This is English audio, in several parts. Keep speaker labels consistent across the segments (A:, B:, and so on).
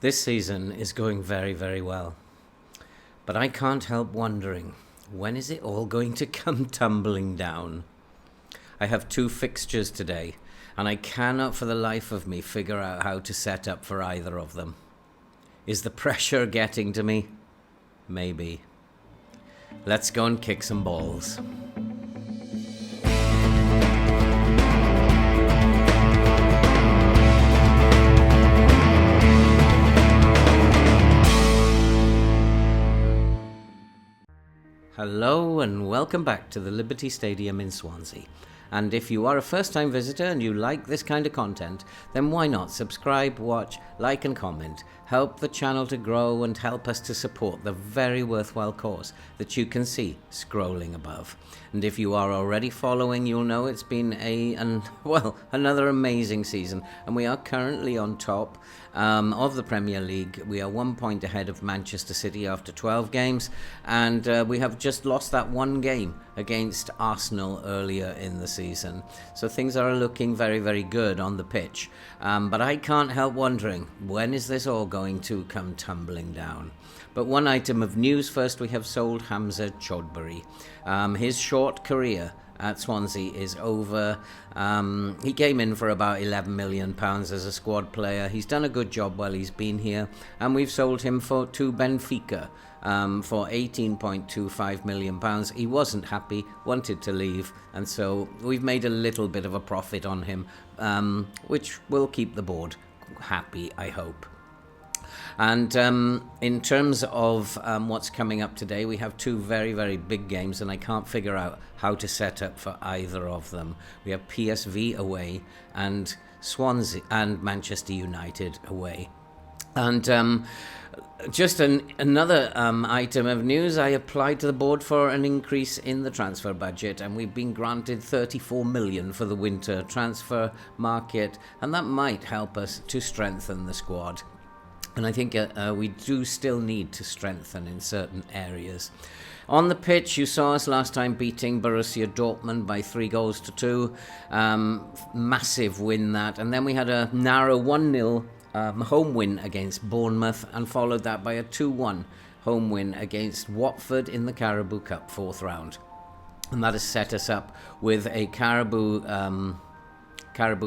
A: This season is going very, very well. But I can't help wondering, when is it all going to come tumbling down? I have 2 fixtures today, and I cannot for the life of me figure out how to set up for either of them. Is the pressure getting to me? Maybe. Let's go and kick some balls. Hello and welcome back to the Liberty Stadium in Swansea. And if you are a first-time visitor and you like this kind of content, then why not subscribe, watch, like and comment. Help the channel to grow and help us to support the very worthwhile cause that you can see scrolling above. And if you are already following, you'll know it's been another amazing season. And we are currently on top of the Premier League. We are 1 point ahead of Manchester City after 12 games. And we have just lost that one game against Arsenal earlier in the season. So things are looking very, very good on the pitch. But I can't help wondering, when is this all going to come tumbling down? But one item of news first, we have sold Hamza Chodbury. His short career at Swansea is over. He came in for about £11 million as a squad player. He's done a good job while he's been here, and we've sold him to Benfica for £18.25 million. He wasn't happy, wanted to leave, and so we've made a little bit of a profit on him, which will keep the board happy, I hope. And in terms of what's coming up today, we have 2 very, very big games, and I can't figure out how to set up for either of them. We have PSV away and Swansea and Manchester United away. And just another item of news, I applied to the board for an increase in the transfer budget, and we've been granted 34 million for the winter transfer market, and that might help us to strengthen the squad. And I think we do still need to strengthen in certain areas. On the pitch, you saw us last time beating Borussia Dortmund by 3-2. Massive win that. And then we had a narrow 1-0 home win against Bournemouth, and followed that by a 2-1 home win against Watford in the Carabao Cup 4th round. And that has set us up with a Carabao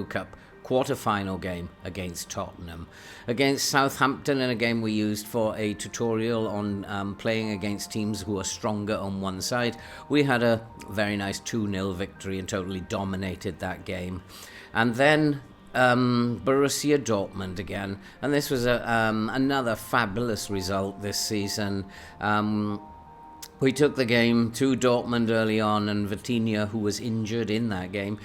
A: Cup quarter-final game against Tottenham. Against Southampton, in a game we used for a tutorial on playing against teams who are stronger on one side, we had a very nice 2-0 victory and totally dominated that game. And then Borussia Dortmund again, and this was another fabulous result this season. We took the game to Dortmund early on, and Vitinha, who was injured in that game,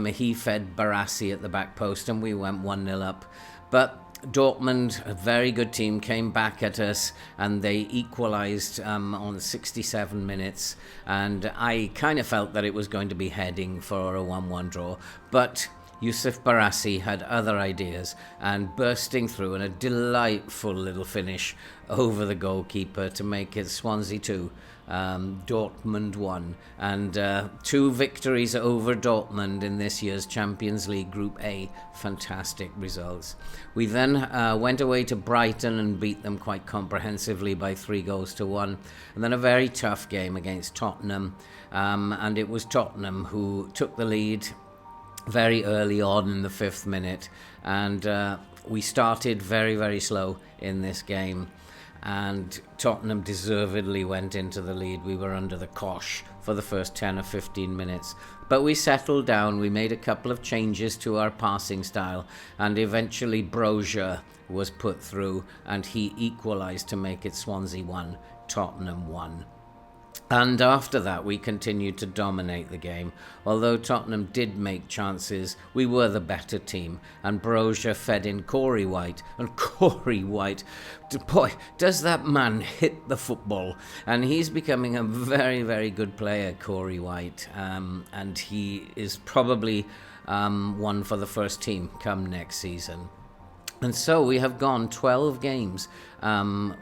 A: he fed Barassi at the back post, and we went 1-0 up. But Dortmund, a very good team, came back at us, and they equalised on 67 minutes. And I kind of felt that it was going to be heading for a 1-1 draw, but Yusuf Barassi had other ideas, and bursting through, and a delightful little finish over the goalkeeper to make it Swansea 2, Dortmund 1, and 2 victories over Dortmund in this year's Champions League Group A. Fantastic results. We then went away to Brighton and beat them quite comprehensively by 3-1, and then a very tough game against Tottenham, and it was Tottenham who took the lead very early on in the 5th minute, and we started very, very slow in this game, and Tottenham deservedly went into the lead. We were under the cosh for the first 10 or 15 minutes, but we settled down. We made a couple of changes to our passing style, and eventually Brozier was put through, and he equalised to make it Swansea 1, Tottenham 1. And after that, we continued to dominate the game. Although Tottenham did make chances, we were the better team. And Brozier fed in Corey White. And Corey White, boy, does that man hit the football. And he's becoming a very, very good player, Corey White. And he is probably one for the first team come next season. And so we have gone 12 games,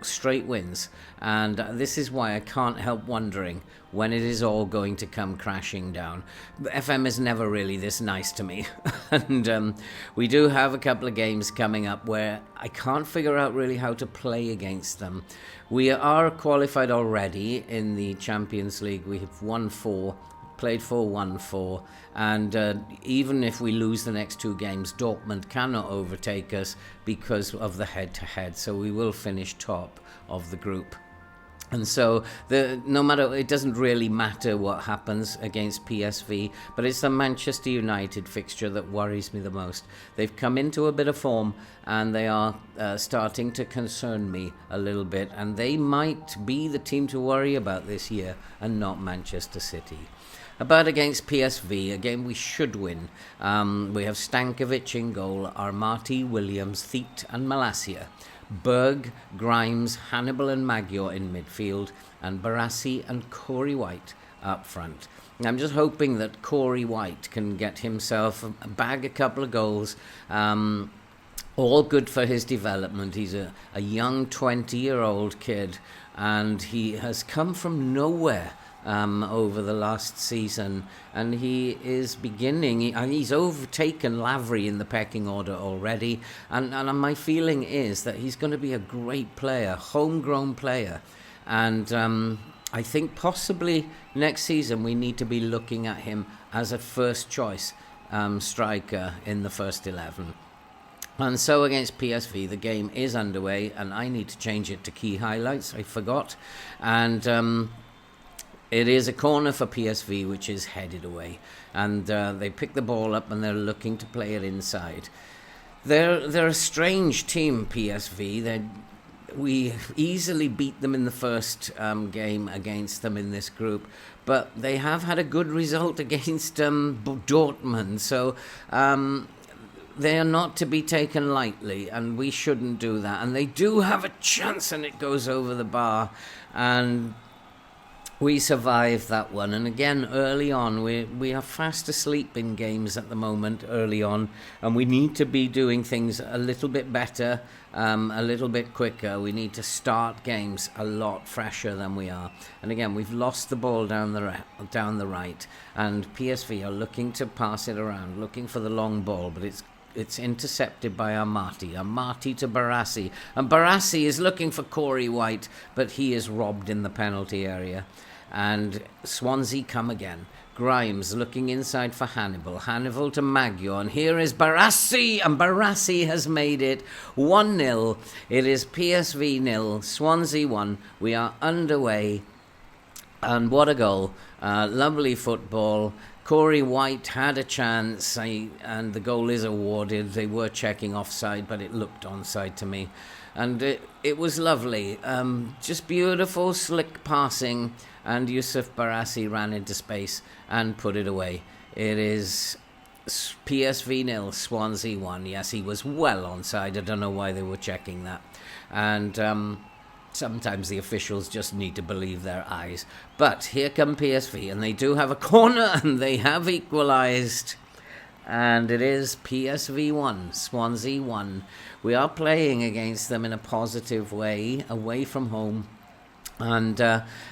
A: straight wins. And this is why I can't help wondering when it is all going to come crashing down. FM is never really this nice to me. And we do have a couple of games coming up where I can't figure out really how to play against them. We are qualified already in the Champions League. We have won 4. Played 4-1-4, and even if we lose the next 2 games, Dortmund cannot overtake us because of the head-to-head, so we will finish top of the group. And so, no matter, it doesn't really matter what happens against PSV, but it's the Manchester United fixture that worries me the most. They've come into a bit of form, and they are starting to concern me a little bit, and they might be the team to worry about this year, and not Manchester City. But against PSV, a game we should win. We have Stankovic in goal, Armati, Williams, Thiept and Malacia. Berg, Grimes, Hannibal and Magyar in midfield, and Barassi and Corey White up front. I'm just hoping that Corey White can get himself bag a couple of goals. All good for his development. He's a young 20-year-old kid, and he has come from nowhere over the last season, and he is beginning, and he's overtaken Lavery in the pecking order already, and my feeling is that he's going to be a great player, homegrown player, and I think possibly next season we need to be looking at him as a first choice striker in the first 11. And so against PSV, the game is underway, and I need to change it to key highlights. I forgot. And it is a corner for PSV, which is headed away. And they pick the ball up, and they're looking to play it inside. They're a strange team, PSV. We easily beat them in the first game against them in this group. But they have had a good result against Dortmund. So they are not to be taken lightly, and we shouldn't do that. And they do have a chance, and it goes over the bar. And we survived that one. And again, early on, we are fast asleep in games at the moment, early on. And we need to be doing things a little bit better, a little bit quicker. We need to start games a lot fresher than we are. And again, we've lost the ball down the right. And PSV are looking to pass it around, looking for the long ball, but it's intercepted by Armati to Barassi. And Barassi is looking for Corey White, but he is robbed in the penalty area. And Swansea come again. Grimes looking inside for Hannibal. Hannibal to Magyar. And here is Barassi. And Barassi has made it 1-0. It is PSV 0, Swansea 1. We are underway. And what a goal. Lovely football. Corey White had a chance, and the goal is awarded. They were checking offside, but it looked onside to me. And it was lovely. Just beautiful, slick passing, and Yusuf Barassi ran into space and put it away. It is PSV 0, Swansea 1. Yes, he was well onside. I don't know why they were checking that. And sometimes the officials just need to believe their eyes. But here come PSV, and they do have a corner, and they have equalised. And it is PSV 1, Swansea 1. We are playing against them in a positive way, away from home. And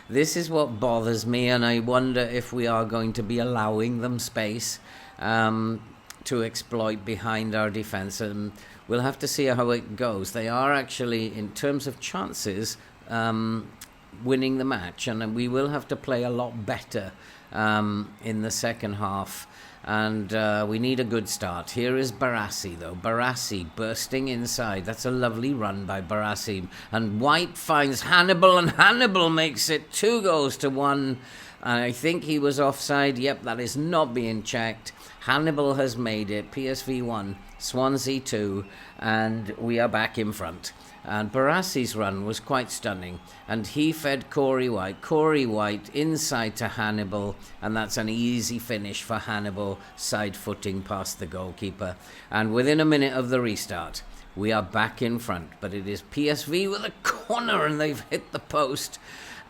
A: this is what bothers me, and I wonder if we are going to be allowing them space to exploit behind our defence. And we'll have to see how it goes. They are actually, in terms of chances, winning the match, and we will have to play a lot better in the second half. And we need a good start. Here is Barassi, though. Barassi bursting inside. That's a lovely run by Barassi. And White finds Hannibal, and Hannibal makes it 2-1. I think he was offside. Yep, that is not being checked. Hannibal has made it. PSV 1, Swansea 2, and we are back in front. And Barassi's run was quite stunning, and he fed Corey White. Corey White inside to Hannibal, and that's an easy finish for Hannibal, side-footing past the goalkeeper. And within a minute of the restart, we are back in front, but it is PSV with a corner, and they've hit the post.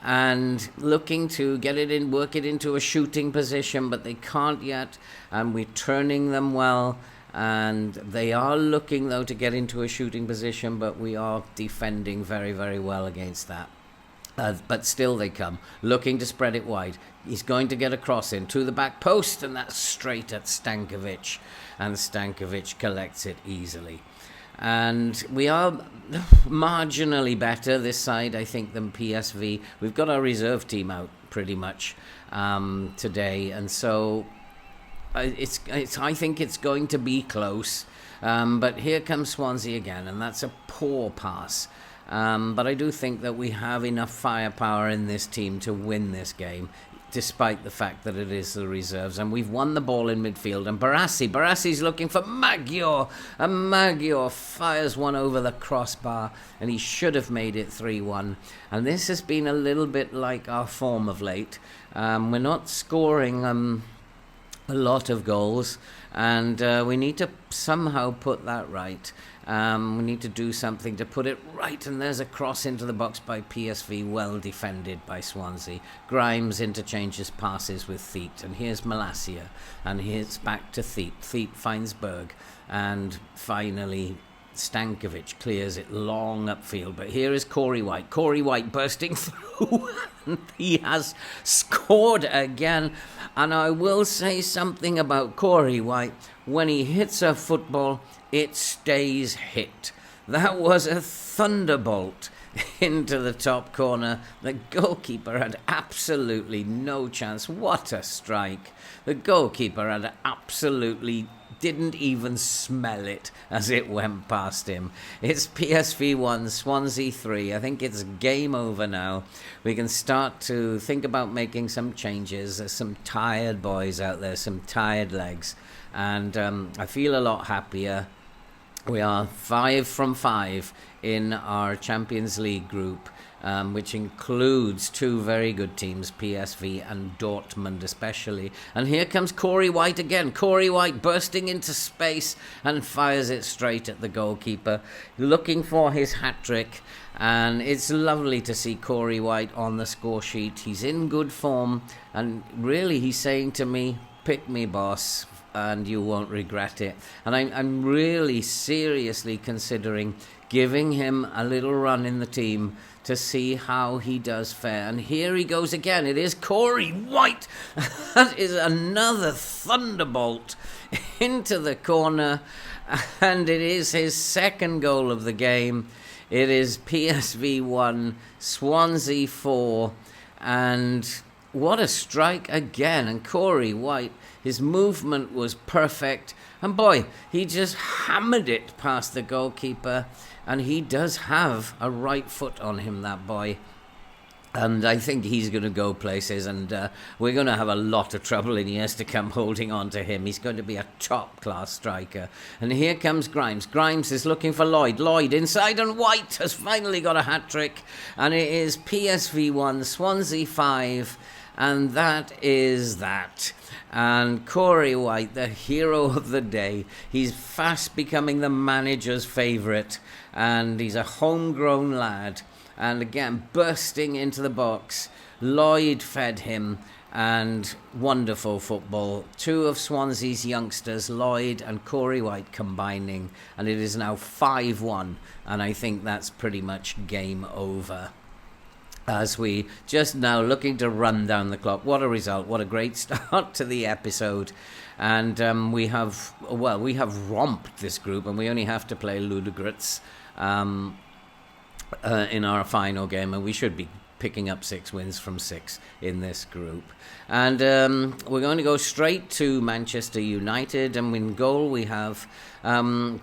A: And looking to get it in, work it into a shooting position, but they can't yet. And we're turning them well. And they are looking, though, to get into a shooting position, but we are defending very, very well against that. But still they come, looking to spread it wide. He's going to get a cross in to the back post, and that's straight at Stankovic. And Stankovic collects it easily. And we are marginally better this side, I think, than PSV. We've got our reserve team out pretty much today, and so I think it's going to be close. But here comes Swansea again, and that's a poor pass. But I do think that we have enough firepower in this team to win this game, despite the fact that it is the reserves. And we've won the ball in midfield. And Barassi's looking for Magyar. And Magyar fires one over the crossbar. And he should have made it 3-1. And this has been a little bit like our form of late. We're not scoring a lot of goals. And we need to somehow put that right. We need to do something to put it right, and there's a cross into the box by PSV, well defended by Swansea. Grimes interchanges passes with Thiet, and here's Malacia, and here's back to Thiet. Thiet finds Berg, and finally Stankovic clears it long upfield, but here is Corey White bursting through, and he has scored again. And I will say something about Corey White. When he hits a football, it stays hit. That was a thunderbolt into the top corner. The goalkeeper had absolutely no chance. What a strike. The goalkeeper had absolutely didn't even smell it as it went past him. It's PSV 1, Swansea 3. I think it's game over now. We can start to think about making some changes. There's some tired boys out there, some tired legs. And I feel a lot happier. We are 5 from 5 in our Champions League group, which includes 2 very good teams, PSV and Dortmund especially. And here comes Corey White again. Corey White bursting into space and fires it straight at the goalkeeper, looking for his hat-trick. And it's lovely to see Corey White on the score sheet. He's in good form, and really he's saying to me, pick me, boss, and you won't regret it. And I'm really seriously considering giving him a little run in the team to see how he does fare. And here he goes again. It is Corey White. That is another thunderbolt into the corner. And it is his second goal of the game. It is PSV 1, Swansea 4. And what a strike again. And Corey White, his movement was perfect. And boy, he just hammered it past the goalkeeper. And he does have a right foot on him, that boy. And I think he's going to go places. And we're going to have a lot of trouble in years to come holding on to him. He's going to be a top-class striker. And here comes Grimes. Grimes is looking for Lloyd. Lloyd inside, and White has finally got a hat-trick. And it is PSV 1, Swansea 5. And that is that. And Corey White, the hero of the day, he's fast becoming the manager's favourite. And he's a homegrown lad. And again, bursting into the box. Lloyd fed him. And wonderful football. 2 of Swansea's youngsters, Lloyd and Corey White, combining. And it is now 5-1. And I think that's pretty much game over. As we just now looking to run down the clock. What a result. What a great start to the episode. And we have romped this group, and we only have to play Ludogorets in our final game, and we should be picking up 6 wins from 6 in this group. And we're going to go straight to Manchester United, and in goal we have,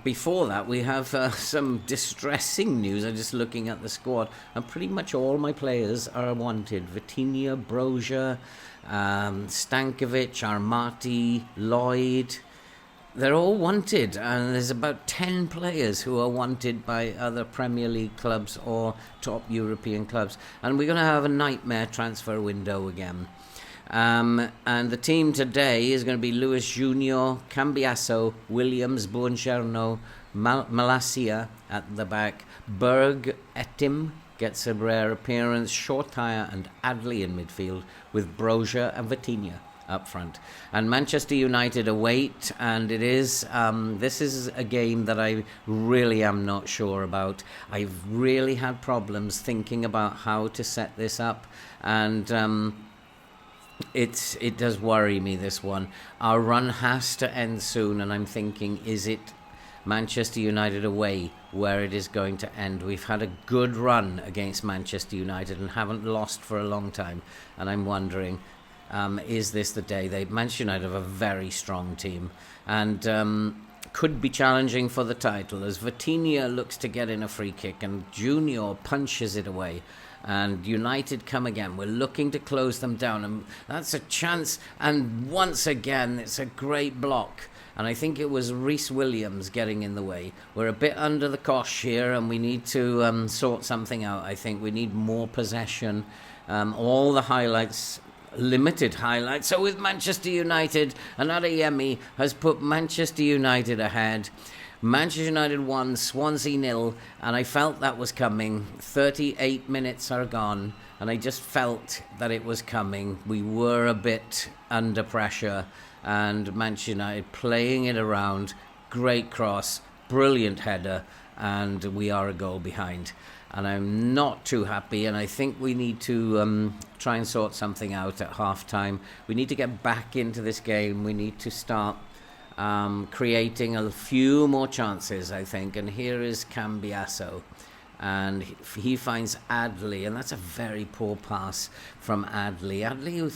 A: before that, we have some distressing news. I'm just looking at the squad, and pretty much all my players are wanted. Vitinha, Broja, Stankovic, Armati, Lloyd. They're all wanted, and there's about 10 players who are wanted by other Premier League clubs or top European clubs. And we're going to have a nightmare transfer window again. And the team today is going to be Luis Junior, Cambiasso, Williams, Buongiorno, Malacia at the back, Berg, Etim gets a rare appearance, Shortire and Adley in midfield, with Broja and Vitinha up front. And Manchester United await, and it is this is a game that I really am not sure about. I've really had problems thinking about how to set this up, and it does worry me, this one. Our run has to end soon, and I'm thinking, is it Manchester United away where it is going to end? We've had a good run against Manchester United and haven't lost for a long time, and I'm wondering, is this the day? Manchester United have a very strong team and could be challenging for the title, as Vitinha looks to get in a free kick and Junior punches it away. And United come again. We're looking to close them down, and that's a chance. And once again, it's a great block. And I think it was Reece Williams getting in the way. We're a bit under the cosh here, and we need to sort something out. I think we need more possession. All the highlights, limited highlights. So with Manchester United, and Adeyemi has put Manchester United ahead. Manchester United 1, Swansea 0, and I felt that was coming. 38 minutes are gone, and I just felt that it was coming. We were a bit under pressure, and Manchester United playing it around. Great cross, brilliant header, and we are a goal behind. And I'm not too happy, and I think we need to try and sort something out at half-time. We need to get back into this game. We need to start creating a few more chances, I think. And here is Cambiasso, and he finds Adley, and that's a very poor pass from Adley. Adley,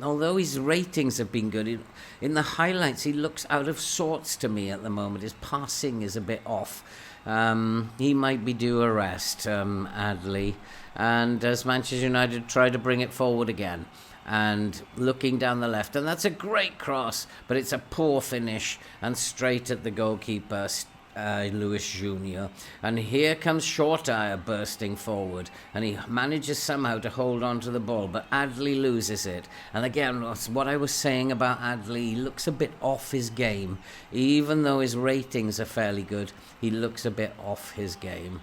A: although his ratings have been good, in the highlights he looks out of sorts to me at the moment. His passing is a bit off. He might be due a rest, Adley. And as Manchester United try to bring it forward again, and looking down the left, and that's a great cross, but it's a poor finish and straight at the goalkeeper, Lewis Junior. And here comes Shortire bursting forward, and he manages somehow to hold on to the ball, but Adley loses it. And again, what I was saying about Adley, he looks a bit off his game. Even though his ratings are fairly good, he looks a bit off his game.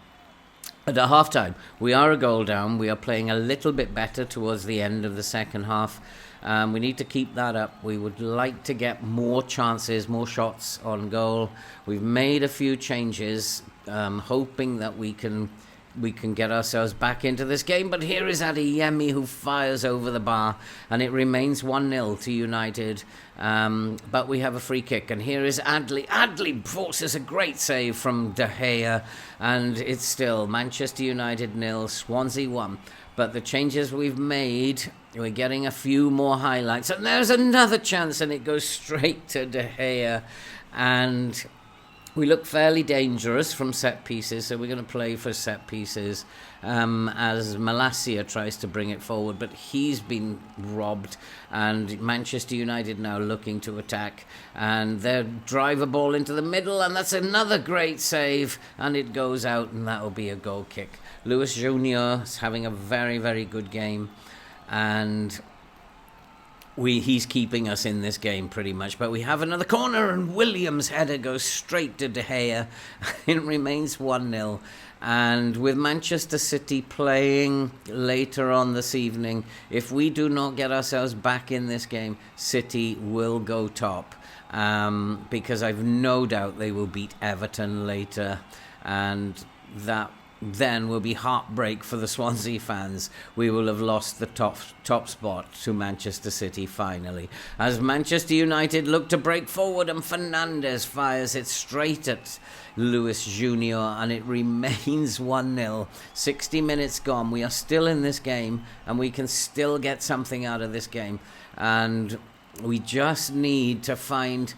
A: At a half-time, we are a goal down. We are playing a little bit better towards the end of the second half. We need to keep that up. We would like to get more chances, more shots on goal. We've made a few changes, hoping that we can get ourselves back into this game. But here is Adeyemi, who fires over the bar, and it remains 1-0 to United. But we have a free kick, and here is Adley. Adley forces a great save from De Gea, and it's still Manchester United 0, Swansea 1. But the changes we've made, we're getting a few more highlights. And there's another chance, and it goes straight to De Gea. And we look fairly dangerous from set pieces, so we're going to play for set pieces as Malacia tries to bring it forward, but he's been robbed, and Manchester United now looking to attack, and they drive a ball into the middle, and that's another great save, and it goes out, and that'll be a goal kick. Lewis Junior is having a very, very good game, and he's keeping us in this game pretty much. But we have another corner, and Williams' header goes straight to De Gea. It remains 1-0. And with Manchester City playing later on this evening, if we do not get ourselves back in this game, City will go top. Because I've no doubt they will beat Everton later. And that then will be heartbreak for the Swansea fans. We will have lost the top spot to Manchester City finally. As Manchester United look to break forward, and Fernandes fires it straight at Lewis Junior, and it remains 1-0. 60 minutes gone. We are still in this game, and we can still get something out of this game. And we just need to find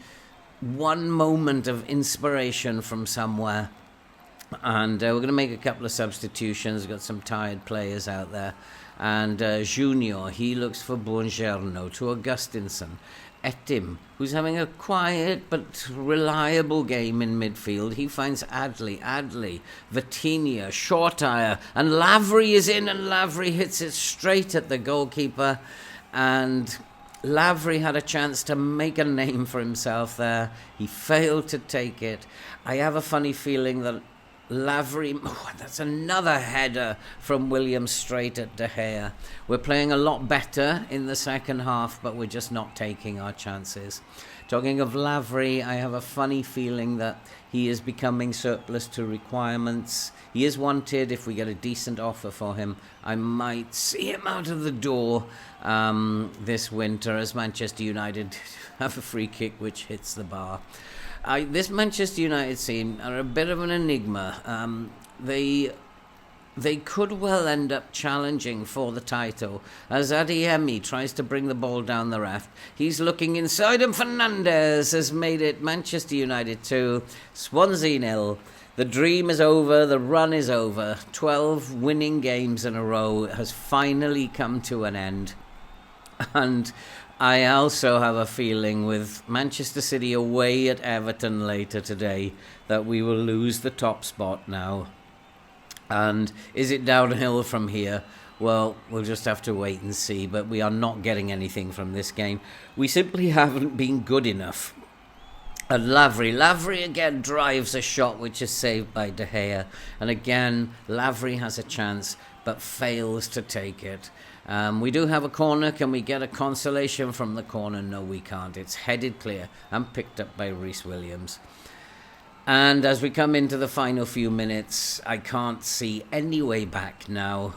A: one moment of inspiration from somewhere. And we're going to make a couple of substitutions. We've got some tired players out there. And Junior, he looks for Buongiorno to Augustinson. Etim, who's having a quiet but reliable game in midfield. He finds Adley, Vitinha, Shortire, and Lavry is in, and Lavry hits it straight at the goalkeeper. And Lavry had a chance to make a name for himself there. He failed to take it. I have a funny feeling that Lavery, that's another header from Williams straight at De Gea. We're playing a lot better in the second half, but we're just not taking our chances. Talking of Lavery, I have a funny feeling that he is becoming surplus to requirements. He is wanted. If we get a decent offer for him, I might see him out of the door this winter, as Manchester United have a free kick which hits the bar. This Manchester United team are a bit of an enigma. They could well end up challenging for the title as Adeyemi tries to bring the ball down the raft. He's looking inside and Fernandes has made it Manchester United 2, Swansea 0. The dream is over, the run is over. 12 winning games in a row has finally come to an end. And I also have a feeling with Manchester City away at Everton later today that we will lose the top spot now. And is it downhill from here? Well, we'll just have to wait and see, but we are not getting anything from this game. We simply haven't been good enough. And Lavery again drives a shot which is saved by De Gea. And again, Lavery has a chance but fails to take it. We do have a corner. Can we get a consolation from the corner? No, we can't. It's headed clear and picked up by Reece Williams. And as we come into the final few minutes, I can't see any way back now.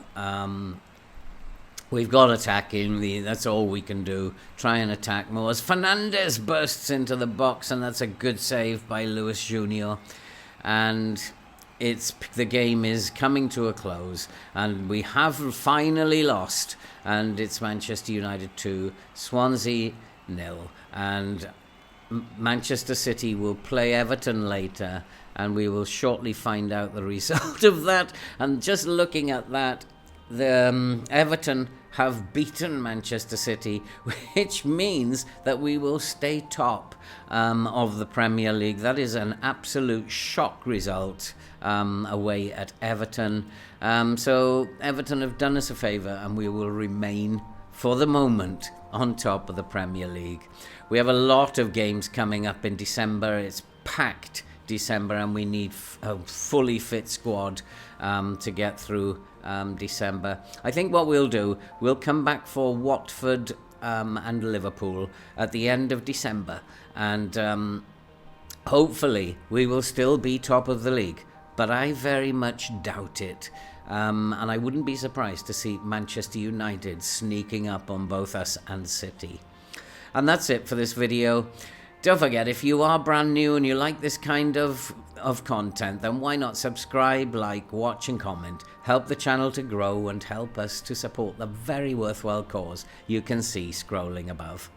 A: We've got attacking. That's all we can do. Try and attack more. As Fernandes bursts into the box, and that's a good save by Luis Jr. And the game is coming to a close, and we have finally lost. And it's Manchester United 2, Swansea 0. And Manchester City will play Everton later, and we will shortly find out the result of that. And just looking at that, the Everton have beaten Manchester City, which means that we will stay top of the Premier League. That is an absolute shock result away at Everton. So Everton have done us a favour, and we will remain for the moment on top of the Premier League. We have a lot of games coming up in December. It's packed December, and we need a fully fit squad to get through December. I think what we'll do, we'll come back for Watford and Liverpool at the end of December, and hopefully we will still be top of the league, but I very much doubt it. And I wouldn't be surprised to see Manchester United sneaking up on both us and City. And that's it for this video. Don't forget, if you are brand new and you like this kind of content, then why not subscribe, like, watch and comment. Help the channel to grow and help us to support the very worthwhile cause you can see scrolling above.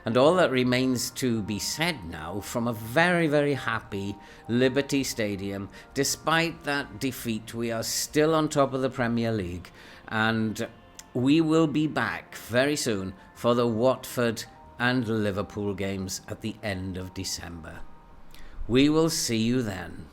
A: And all that remains to be said now from a very, very happy Liberty Stadium. Despite that defeat, we are still on top of the Premier League, and we will be back very soon for the Watford and Liverpool games at the end of December. We will see you then.